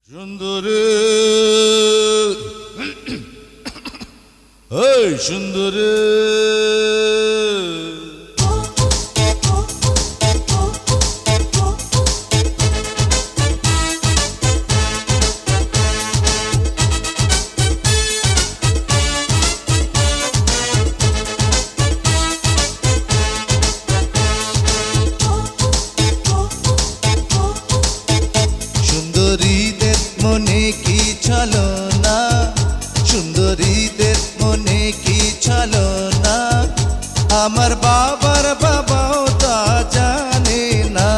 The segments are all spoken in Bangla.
সুন্দরে এই সুন্দরে সুন্দরীদের মনে কি ছলনা, সুন্দরীদের মনে কি ছলনা, আমার বাবার বাবাও তা জানে না।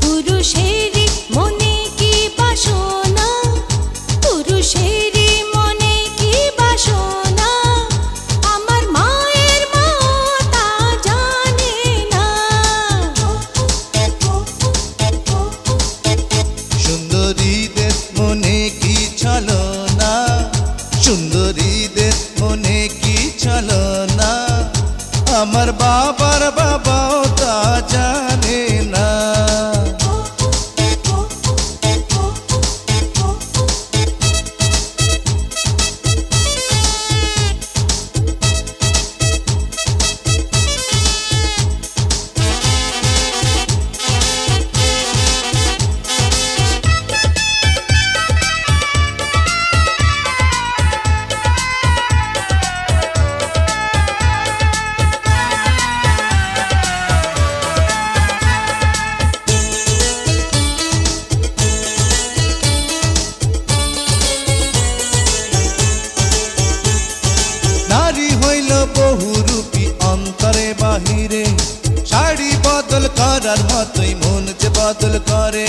পুরুষেরই মনে কি বাসনা, পুরুষেরই মনে কি বাসনা, আমার মায়ের মা তা জানে না। সুন্দরীদের মনে কি ছলনা, সুন্দরীদের মনে কি ছলনা, আমার বাবার বাবাও তা জানে না। নারী হইল বহুরূপী অন্তরে বাহিরে, শাড়ি বদল করার মতোই মন যে বদল করে।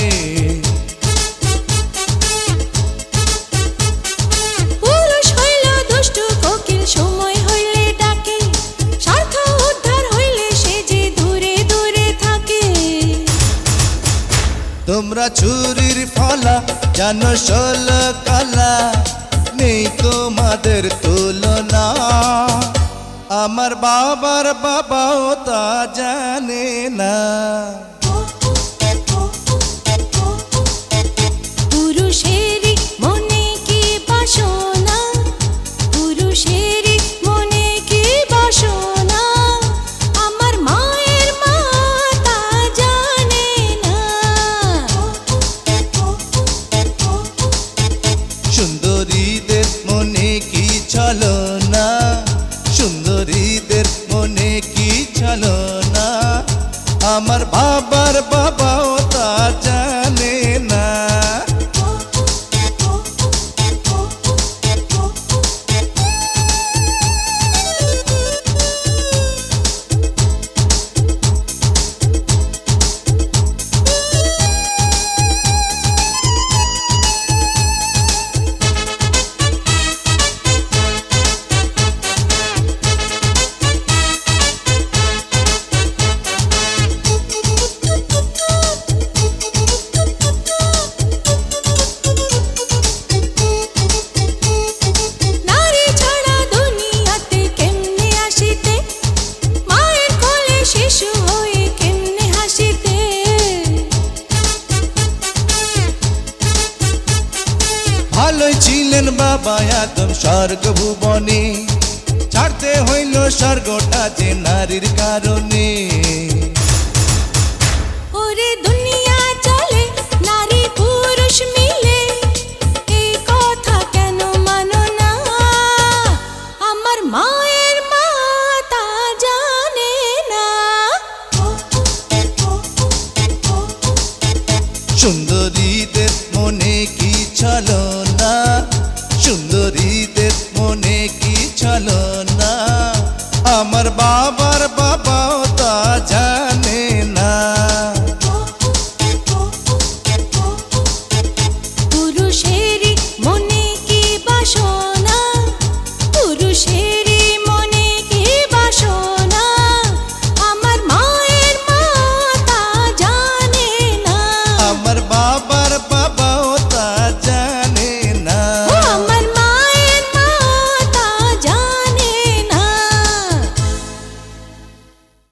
পুরুষ হইল দুষ্ট কোকিল, সময় হইলে ডাকে, স্বার্থ উদ্ধার হইলে সে যে দূরে দূরে থাকে। তোমরা চুরির ফলা জানো ষোল কলা, নেই তোমাদের তুলনা, আমার বাবার বাবাও তা জানে না। পুরুষেরই মনে কি বাসনা, পুরুষেরই মনে কি বাসনা, আমার মায়ের মা তা জানে না। সুন্দরীদের মনে কি ছলনা, সুন্দরীদের মনে কি ছলনা, আমার বাবার বাবাও তা জানে না। নারী ছাড়া দুনিয়াতে কেমনে আসিতে, মায়ের কোলে শিশু হয়ে কেমনে হাসিতে। ভালোই ছিলেন বাবা আদম স্বর্গ ভুবনে, ছাড়তে হইল স্বর্গটা যে নারীর কারণে। ওরে দুনিয়া চলে নারী পুরুষ মিলে, এই কথা কেন মানো না, আমার মায়ের মা তা জানে না। সুন্দরীদের মনে কি ছলনা,